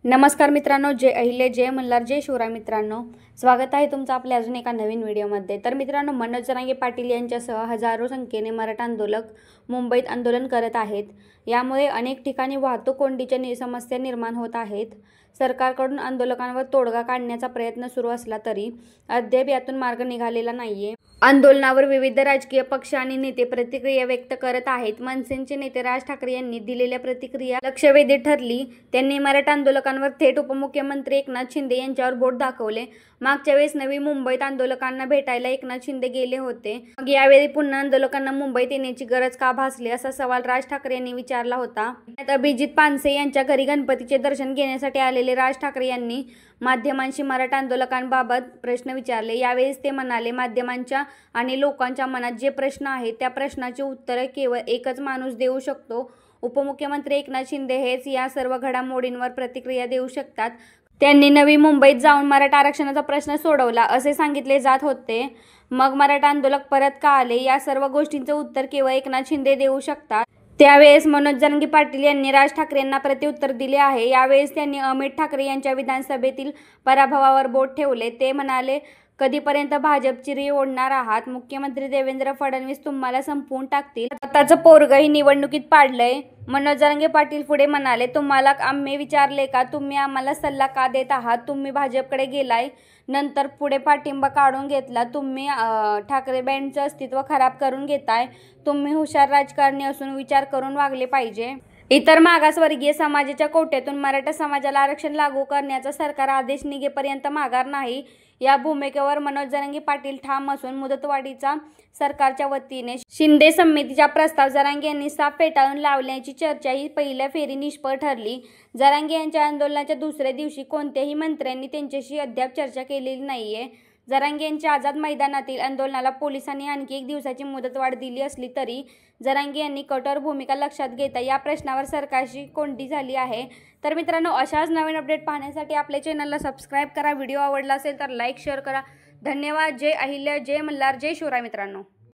नमस्कार मित्रांनो, जय अहिल्या, जय मल्हार, जय शिवराय मित्रांनो. स्वागत आहे तुमचं आपल्या अजून एका नवीन व्हिडिओमध्ये. तर मित्रांनो, मनोज जरांगे पाटील यांच्यासह हजारो संख्येने मराठा आंदोलक मुंबईत आंदोलन करत आहेत. यामुळे अनेक ठिकाणी वाहतूक कोंडीच्या समस्या निर्माण होत आहेत. सरकारकडून आंदोलकांवर तोडगा काढण्याचा प्रयत्न सुरू असला तरी अद्याप यातून मार्ग निघालेला नाहीये. आंदोलनावर विविध राजकीय पक्ष आणि नेते प्रतिक्रिया व्यक्त करत आहेत. मनसेचे नेते राज ठाकरे यांनी दिलेल्या प्रतिक्रिया लक्षवेधी ठरली. त्यांनी मराठा आंदोलकांवर थेट उपमुख्यमंत्री एकनाथ शिंदे यांच्यावर बोट दाखवले. मागच्या वेळेस नवी मुंबईत आंदोलकांना भेटायला एकनाथ शिंदे गेले होते. मग यावेळी पुन्हा आंदोलकांना मुंबईत येण्याची गरज का भासली, असा सवाल राज ठाकरे यांनी विचारला होता. अभिजित पानसे यांच्या घरी गणपतीचे दर्शन घेण्यासाठी आलेले राज ठाकरे यांनी माध्यमांशी मराठा आंदोलकांबाबत प्रश्न विचारले. यावेळेस ते म्हणाले, माध्यमांच्या आणि लोकांच्या मनात जे प्रश्न आहेत त्या प्रश्नाची उत्तरं केवळ एकच माणूस देऊ शकतो. उपमुख्यमंत्री एकनाथ शिंदे हेच या सर्व घडामोडींवर प्रतिक्रिया देऊ शकतात. त्यांनी नवी मुंबईत जाऊन मराठा आरक्षणाचा प्रश्न सोडवला असे सांगितले जात होते. मग मराठा आंदोलक परत का आले, या सर्व गोष्टींचे उत्तर केवळ एकनाथ शिंदे देऊ शकतात. त्यावेळेस मनोज जरांगे पाटील यांनी राज ठाकरे यांना प्रत्युत्तर दिले आहे. यावेळेस त्यांनी अमित ठाकरे यांच्या विधानसभेतील पराभवावर बोट ठेवले. ते म्हणाले, कधीपर्यंत भाजपची री ओढणार आहात? मुख्यमंत्री देवेंद्र फडणवीस तुम्हाला संपवून टाकतील. स्वतःचं पोरगंही निवडणुकीत पाडलंय. मनोज जरांगे पाटील पुढे म्हणाले, तुम्हाला आम्ही विचारले का? तुम्ही आम्हाला सल्ला का देत आहात? तुम्ही भाजपकडे गेलाय, नंतर पुढे पाठिंबा काढून घेतला. तुम्ही ठाकरे बँडचं अस्तित्व खराब करून घेताय. तुम्ही हुशार राजकारणी असून विचार करून वागले पाहिजे. इतर मागासवर्गीय समाजाच्या कोट्यातून मराठा समाजाला आरक्षण लागू करण्याचा सरकार आदेश निघेपर्यंत माघार नाही. या भूमिकेवर मनोज जरांगे पाटील ठाम असून मुदतवाढीचा सरकारच्या वतीने शिंदे समितीचा प्रस्ताव जरांगे यांनी साफ फेटाळून लावल्याची चर्चा ही पहिल्या फेरी निष्फळ ठरली. जरांगे यांच्या आंदोलनाच्या दुसऱ्या दिवशी कोणत्याही मंत्र्यांनी त्यांच्याशी अद्याप चर्चा केलेली नाहीये. जरांगे यांच्या आझाद मैदानातील आंदोलनाला पोलिसांनी आणखी 1 दिवसाची मुदतवाढ दिली असली तरी जरांगे यांनी कठोर भूमिका लक्षात घेता या प्रश्नावर सरकारशी कोंडी झाली आहे. तर मित्रांनो, अशाच नवीन अपडेट पाहण्यासाठी आपल्या चॅनलला सबस्क्राईब करा. व्हिडिओ आवडला असेल तर लाईक शेअर करा. धन्यवाद. जय अहिल्या, जय मल्हार, जय शिवराय मित्रांनो.